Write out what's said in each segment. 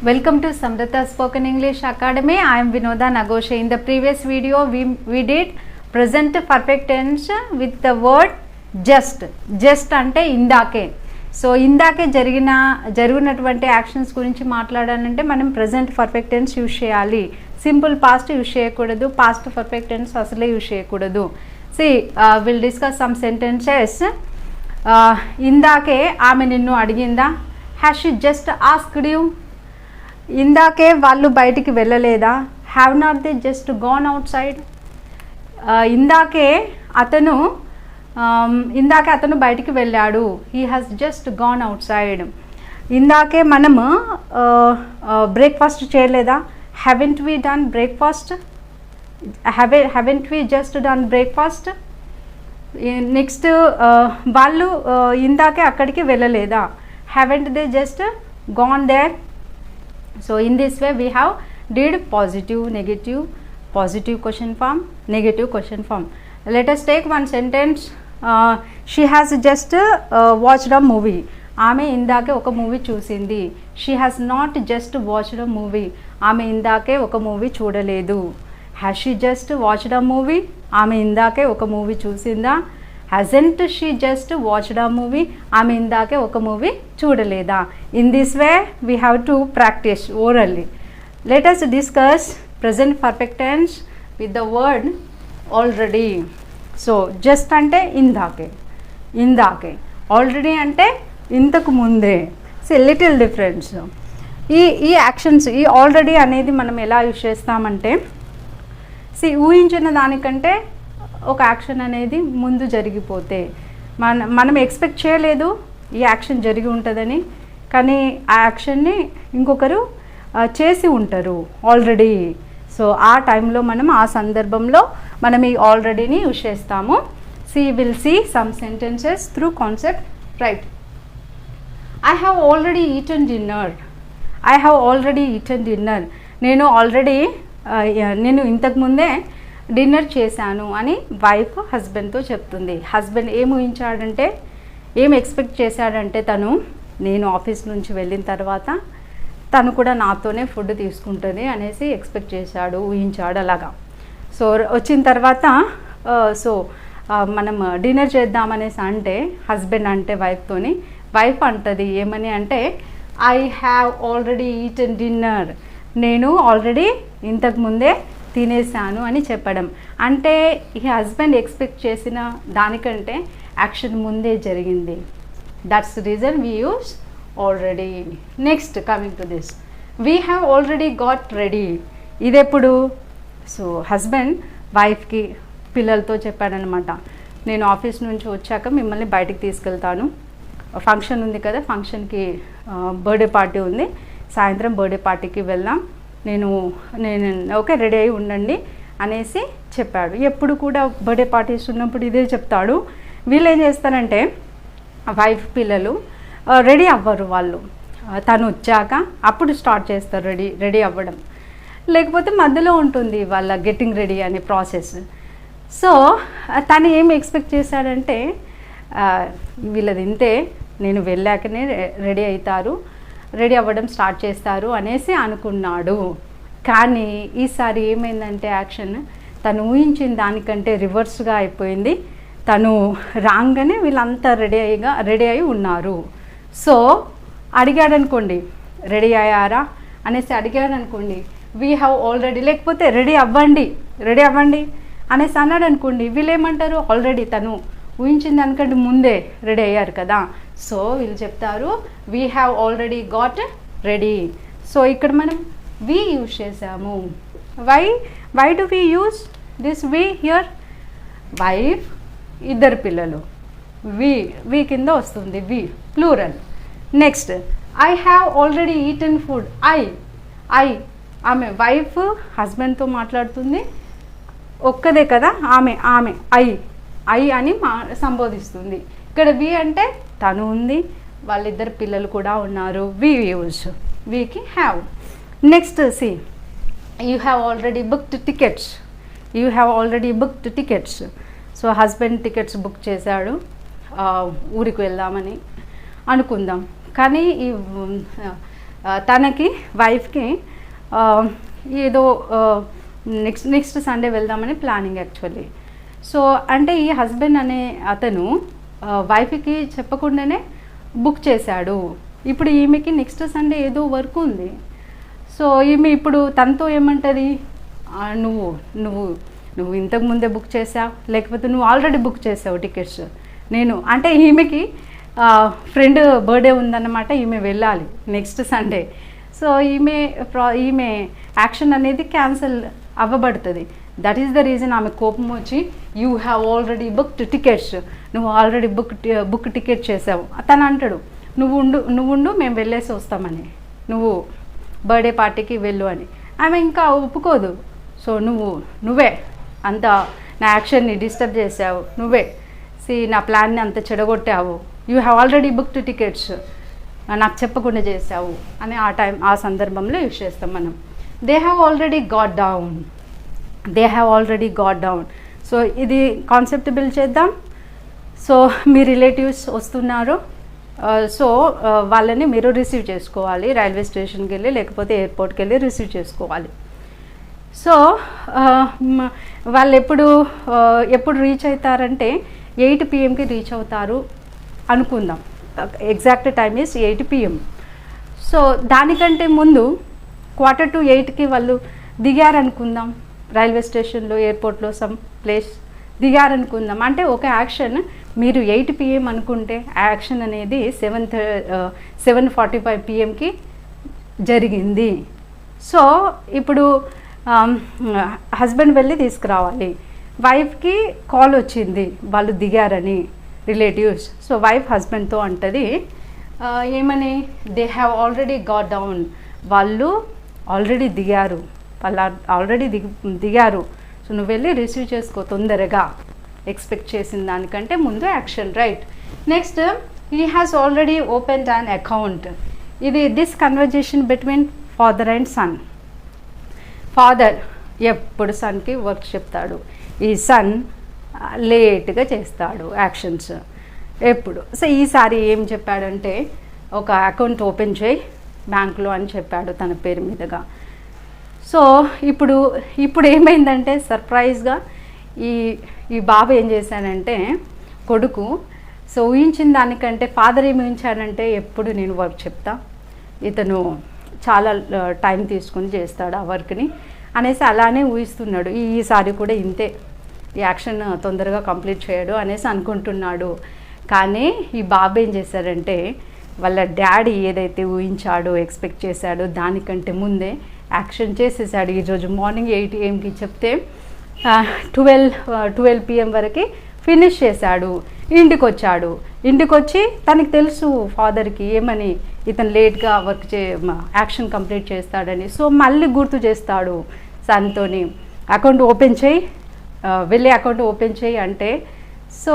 Welcome to Samrata Spoken English Academy. I am Vinoda Nagoshe. In the previous video, we did present perfect tense with the word just. Just ante indake. So ఇందాకే జరిగినటువంటి actions గురించి మాట్లాడాలంటే మనం present perfect tense use చేయాలి. Simple past use చేయకూడదు, past perfect tense అసలే use చేయకూడదు. Will discuss some sentences. ఇందాకే ఆమె నిన్ను అడిగిందా? Has she just asked you? ఇందాకే వాళ్ళు బయటికి వెళ్ళలేదా? Have not they just gone outside? ఇందాకే అతను బయటికి వెళ్ళాడు. He has just gone outside. ఇందాకే మనము బ్రేక్ఫాస్ట్ చేయలేదా? Haven't we done breakfast? Haven't we just done breakfast? Next వాళ్ళు ఇందాకే అక్కడికి వెళ్ళలేదా? Haven't they just gone there? So in this way we have did positive, negative, positive question form, negative question form. Let us take one sentence. She has just watched a movie. ఆమె ఇందాకే ఒక movie చూసింది. She has not just watched a movie. ఆమె ఇందాకే ఒక movie చూడలేదు. Has she just watched a movie? ఆమె ఇందాకే ఒక మూవీ చూసిందా? Hasn't she just watched a movie? ఆమె ఇందాకే ఒక మూవీ చూడలేదా? In this way we have to practice orally. Let us discuss present perfect tense with the word already. So just అంటే ఇందాకే, already అంటే ఇంతకు ముందే. Little difference. ఈ యాక్షన్స్, ఈ ఆల్రెడీ అనేది మనం ఎలా యూజ్ చేస్తామంటే, ఊహించిన దానికంటే ఒక యాక్షన్ అనేది ముందు జరిగిపోతే, మనం ఎక్స్పెక్ట్ చేయలేదు ఈ యాక్షన్ జరిగి ఉంటుందని, కానీ ఆ యాక్షన్ని ఇంకొకరు చేసి ఉంటారు ఆల్రెడీ. సో ఆ టైంలో మనం, ఆ సందర్భంలో మనం ఈ ఆల్రెడీని యూజ్ చేస్తాము. Will see some sentences through concept. Right. I have already eaten dinner. నేను ఇంతకుముందే డిన్నర్ చేశాను అని వైఫ్ హస్బెండ్తో చెప్తుంది. హస్బెండ్ ఏం ఎక్స్పెక్ట్ చేశాడంటే, నేను ఆఫీస్ నుంచి వెళ్ళిన తర్వాత తను కూడా నాతోనే ఫుడ్ తీసుకుంటుంది అనేసి ఎక్స్పెక్ట్ చేశాడు, ఊహించాడు అలాగా. సో వచ్చిన తర్వాత మనం డిన్నర్ చేద్దామనేసి అంటే, హస్బెండ్ అంటే వైఫ్తోని, వైఫ్ అంటది ఏమని అంటే, I have already eaten dinner. నేను ఆల్రెడీ ఇంతకుముందే తినేసాను అని చెప్పడం. అంటే ఈ హస్బెండ్ ఎక్స్పెక్ట్ చేసిన దానికంటే యాక్షన్ ముందే జరిగింది. That's reason we use already. Next coming to this, we have already got ready. ఇదెప్పుడు? సో హస్బెండ్ వైఫ్కి, పిల్లలతో చెప్పాడనమాట, నేను ఆఫీస్ నుంచి వచ్చాక మిమ్మల్ని బయటికి తీసుకెళ్తాను, ఫంక్షన్ ఉంది కదా, ఫంక్షన్కి బర్త్డే పార్టీ ఉంది, సాయంత్రం బర్త్డే పార్టీకి వెళ్దాం, నేను ఓకే రెడీ అయి ఉండండి అనేసి చెప్పాడు. ఎప్పుడు కూడా బర్త్డే పార్టీస్ ఉన్నప్పుడు ఇదే చెప్తాడు. వీళ్ళు ఏం చేస్తారంటే, వైఫ్ పిల్లలు రెడీ అవ్వరు. వాళ్ళు తను వచ్చాక అప్పుడు స్టార్ట్ చేస్తారు రెడీ అవ్వడం. లేకపోతే మధ్యలో ఉంటుంది వాళ్ళ గెట్టింగ్ రెడీ అనే ప్రాసెస్. సో తను ఏం ఎక్స్పెక్ట్ చేశాడంటే, వీళ్ళది ఇంతే, నేను వెళ్ళాకనే రెడీ అవ్వడం స్టార్ట్ చేస్తారు అనేసి అనుకున్నాడు. కానీ ఈసారి ఏమైందంటే, యాక్షన్ తను ఊహించిన దానికంటే రివర్స్గా అయిపోయింది. తను రాగానే వీళ్ళంతా రెడీ అయి ఉన్నారు. సో అడిగాడనుకోండి, రెడీ అయ్యారా అనేసి అడిగాడనుకోండి, వీ హ్యావ్ ఆల్రెడీ, లేకపోతే రెడీ అవ్వండి అనేసి అన్నాడు అనుకోండి, వీళ్ళు ఏమంటారు, ఆల్రెడీ తను ఊహించిన దానికంటే ముందే రెడీ అయ్యారు కదా. సో వీళ్ళు చెప్తారు, we have already got ready. So ఇక్కడ మనం వీ యూజ్ చేసాము. Why do we use this we here? Wife, ఇద్దరు పిల్లలు, వీ కింద వస్తుంది, we plural. Next, I have already eaten food. ఆమె వైఫ్ హస్బెండ్తో మాట్లాడుతుంది, ఒక్కదే కదా ఆమె, ఐ అని సంబోధిస్తుంది. ఇక్కడ వి అంటే తను ఉంది, వాళ్ళిద్దరు పిల్లలు కూడా ఉన్నారు. వి యూజ్, వీకి have. Next see, you have already booked tickets. So husband tickets book చేశాడు, ఊరికి వెళ్దామని అనుకుందాం. కానీ ఈ తనకి వైఫ్కి ఏదో నెక్స్ట్ సండే వెళ్దామని ప్లానింగ్ యాక్చువల్లీ. సో అంటే ఈ హస్బెండ్ అనే అతను వైఫ్కి చెప్పకుండానే బుక్ చేశాడు. ఇప్పుడు ఈమెకి నెక్స్ట్ సండే ఏదో వర్క్ ఉంది. సో ఈమె ఇప్పుడు తనతో ఏమంటుంది, నువ్వు నువ్వు నువ్వు ఇంతకు ముందే బుక్ చేసావు, లేకపోతే నువ్వు ఆల్రెడీ బుక్ చేసావు టికెట్స్. నేను అంటే ఈమెకి ఫ్రెండ్ బర్త్డే ఉందన్నమాట, ఈమె వెళ్ళాలి నెక్స్ట్ సండే. సో ఈమె యాక్షన్ అనేది క్యాన్సిల్ అవ్వబడుతుంది. దట్ ఈస్ ద రీజన్ ఆమె కోపం వచ్చి you have already booked tickets, నువ్వు ఆల్రెడీ బుక్ టికెట్ చేసావు. తను అంటాడు నువ్వు ఉండు మేము వెళ్ళేసి వస్తామని, నువ్వు బర్త్డే పార్టీకి వెళ్ళు అని. ఆమె ఇంకా ఒప్పుకోదు. సో నువ్వే అంత నా యాక్షన్ని డిస్టర్బ్ చేసావు, నువ్వే నా ప్లాన్ని అంత చెడగొట్టావు, you have already booked tickets, నాకు చెప్పకుండా చేసావు అని ఆ సందర్భంలో యూజ్ చేస్తాం మనం. They have already got down. So ఇది కాన్సెప్ట్ బిల్డ్ చేద్దాం. సో మీ రిలేటివ్స్ వస్తున్నారు, సో వాళ్ళని మీరు రిసీవ్ చేసుకోవాలి. రైల్వే స్టేషన్కి వెళ్ళి లేకపోతే ఎయిర్పోర్ట్కి వెళ్ళి రిసీవ్ చేసుకోవాలి. సో వాళ్ళు ఎప్పుడు రీచ్ అవుతారంటే 8 PM రీచ్ అవుతారు అనుకుందాం. Exact time is 8 PM. So దానికంటే ముందు 7:45 వాళ్ళు దిగారనుకుందాం, రైల్వే స్టేషన్లో ఎయిర్పోర్ట్లో సమ్ ప్లేస్ దిగారనుకుందాం. అంటే ఒక యాక్షన్ మీరు 8 PM అనుకుంటే యాక్షన్ అనేది 7:45 PM జరిగింది. సో ఇప్పుడు హస్బెండ్ వెళ్ళి తీసుకురావాలి. వైఫ్కి కాల్ వచ్చింది వాళ్ళు దిగారని, రిలేటివ్స్. సో వైఫ్ హస్బెండ్తో అంటది ఏమని, they have already got down, వాళ్ళు ఆల్రెడీ దిగారు, దిగారు. సో నువ్వు వెళ్ళి రిసీవ్ చేసుకో తొందరగా, ఎక్స్పెక్ట్ చేసిన దానికంటే ముందు action, right. Next, he has already opened an account. This conversation between father and son. Father ఎప్పుడు సన్కి వర్క్ చెప్తాడు, ఈ సన్ లేట్గా చేస్తాడు యాక్షన్స్ ఎప్పుడు. సో ఈసారి ఏం చెప్పాడంటే ఒక అకౌంట్ ఓపెన్ చేయి బ్యాంకులో అని చెప్పాడు తన పేరు మీదుగా. సో ఇప్పుడు ఏమైందంటే సర్ప్రైజ్గా ఈ బాబు ఏం చేశానంటే కొడుకు, సో ఊహించిన దానికంటే ఫాదర్ ఏమి ఊహించాడంటే ఎప్పుడు నేను వర్క్ చెప్తా, ఇతను చాలా టైం తీసుకుని చేస్తాడు ఆ వర్క్ని అనేసి అలానే ఊహిస్తున్నాడు. ఈసారి కూడా ఇంతే, ఈ యాక్షన్ తొందరగా కంప్లీట్ చేయడు అనేసి అనుకుంటున్నాడు. కానీ ఈ బాబు ఏం చేశారంటే వాళ్ళ డాడీ ఏదైతే ఊహించాడో ఎక్స్పెక్ట్ చేశాడో దానికంటే ముందే యాక్షన్ చేసేసాడు. ఈరోజు మార్నింగ్ 8 AM చెప్తే 12 PM వరకు ఫినిష్ చేశాడు. ఇంటికి వచ్చి తనకి తెలుసు ఫాదర్కి ఏమని, ఇతను లేట్గా యాక్షన్ కంప్లీట్ చేస్తాడని. సో మళ్ళీ గుర్తు చేస్తాడు సన్తోని, అకౌంట్ ఓపెన్ చేయి, వెళ్ళి అకౌంట్ ఓపెన్ చేయి అంటే. సో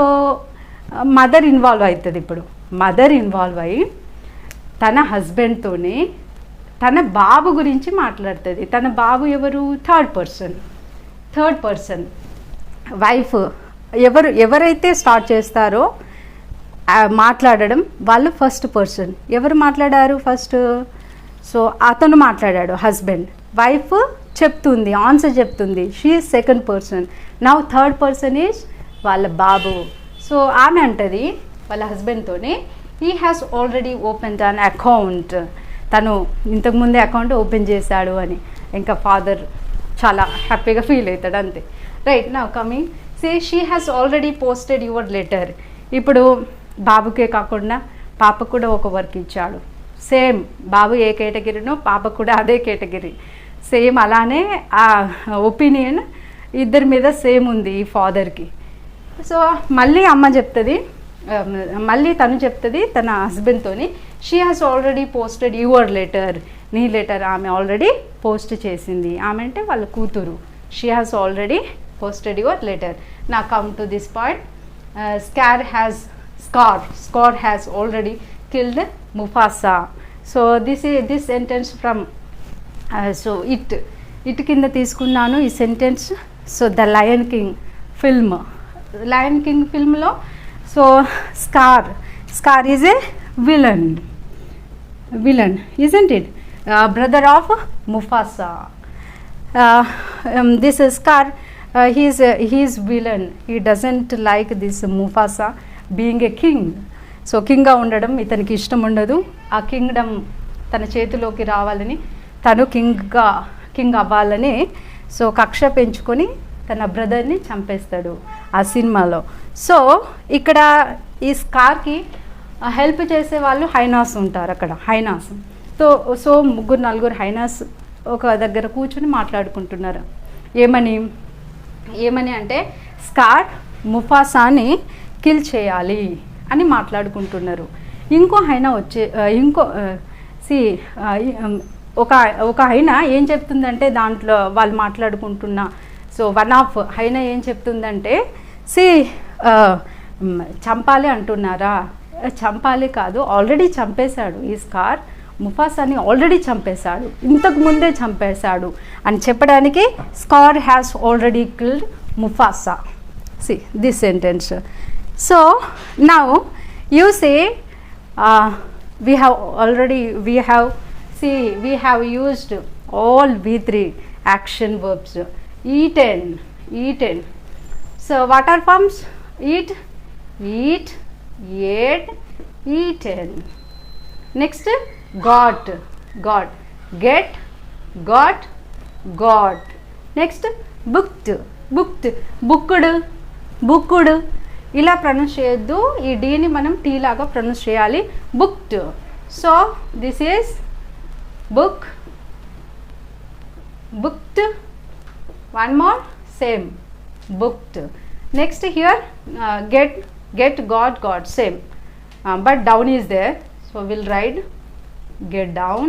మదర్ ఇన్వాల్వ్ అవుతుంది. ఇప్పుడు మదర్ ఇన్వాల్వ్ అయ్యి తన హస్బెండ్తోని తన బాబు గురించి మాట్లాడుతుంది. తన బాబు ఎవరు, థర్డ్ పర్సన్. వైఫ్ ఎవరైతే స్టార్ట్ చేస్తారో మాట్లాడడం వాళ్ళు ఫస్ట్ పర్సన్. ఎవరు మాట్లాడారు ఫస్ట్? సో అతను మాట్లాడాడు హస్బెండ్, వైఫ్ చెప్తుంది, ఆన్సర్ చెప్తుంది, she is second person. Now third person is వాళ్ళ బాబు. సో ఆమె అంటది వాళ్ళ హస్బెండ్తోనే, he has already opened an account, తను ఇంతకుముందే అకౌంట్ ఓపెన్ చేశాడు అని. ఇంకా ఫాదర్ చాలా హ్యాపీగా ఫీల్ అవుతాడు అంతే. Right, now coming, say she has already posted your letter. ఇప్పుడు బాబుకే కాకుండా పాపకు కూడా ఒక వర్క్ ఇచ్చాడు. సేమ్ బాబు ఏ కేటగిరీనో పాపకు కూడా అదే కేటగిరీ. సేమ్ అలానే ఆ ఒపీనియన్ ఇద్దరి మీద సేమ్ ఉంది ఈ ఫాదర్కి. సో మళ్ళీ అమ్మ చెప్తుంది, మళ్ళీ తను చెప్తుంది తన హస్బెండ్తోని, she has already posted your letter, నీ లెటర్ ఆమె ఆల్రెడీ పోస్ట్ చేసింది. ఆమె అంటే వాళ్ళ కూతురు. She has already posted your letter. నా come to this point, Scar has already killed Mufasa. So this sentence from it కింద తీసుకున్నాను ఈ sentence. So the Lion King ఫిల్మ్లో so Scar is a villain, isn't it? brother of Mufasa. This Scar, he's villain. He doesn't like this Mufasa being a king. So కింగ్గా ఉండడం ఇతనికి ఇష్టం ఉండదు. ఆ కింగ్డమ్ తన చేతిలోకి రావాలని, తను కింగ్ అవ్వాలని సో కక్ష పెంచుకొని తన బ్రదర్ని చంపేస్తాడు ఆ సినిమాలో. సో ఇక్కడ ఈ స్కార్కి హెల్ప్ చేసే వాళ్ళు హైనాస్ ఉంటారు అక్కడ, హైనాస్. సో ముగ్గురు నలుగురు హైనాస్ ఒక దగ్గర కూర్చొని మాట్లాడుకుంటున్నారు. ఏమని అంటే స్కార్ ముఫాసాని కిల్ చేయాలి అని మాట్లాడుకుంటున్నారు. ఇంకో హైనా ఒక హైనా ఏం చెప్తుందంటే దాంట్లో వాళ్ళు మాట్లాడుకుంటున్న సో వన్ ఆఫ్ హైనా ఏం చెప్తుందంటే చంపాలి అంటున్నారా, చంపాలి కాదు, ఆల్రెడీ చంపేశాడు ఈ స్కార్, ముఫాసాని ఆల్రెడీ చంపేశాడు, ఇంతకు ముందే చంపేశాడు అని చెప్పడానికి Scar has already killed Mufasa. This sentence. So now you say we have used all V3 action verbs. Eaten. So what are forms? Eat, ate, eaten. Next, got, get, got. Next, booked, booked. ఇలా pronounce చేయొద్దు, ఈ డీని మనం T లాగా pronounce చేయాలి. Booked. So this is booked. One more same booked. Next here get got same, but down is there. So will write get down,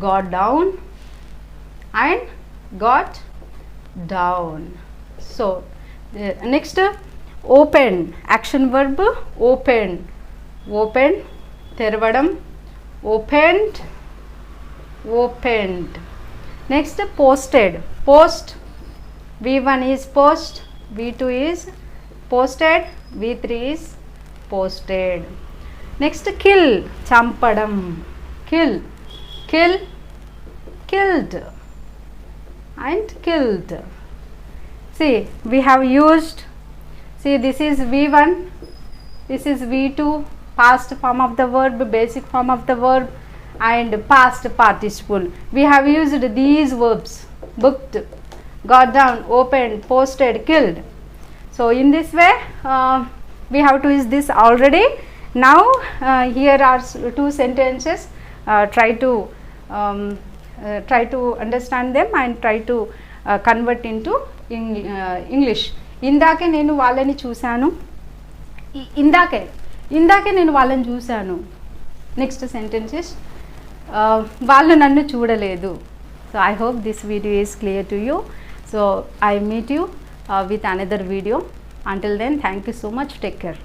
got down and got down. So next, open, action verb open, తెరవడం, opened. Next, posted, post. V1 is post, V2 is posted, V3 is posted. Next, kill, చంపడం, killed and killed. See, we have used, this is V1, this is V2, past form of the verb, basic form of the verb and past participle. We have used these verbs: booked, got down, opened, posted, killed. So in this way we have to use this already. Now here are two sentences. Try to understand them and try to convert into English. ఇందాకే నేను వాళ్ళని చూశాను, next sentences వాళ్ళు నన్ను చూడలేదు. So I hope this video is clear to you. So I meet you with another video. Until then, thank you so much. Take care.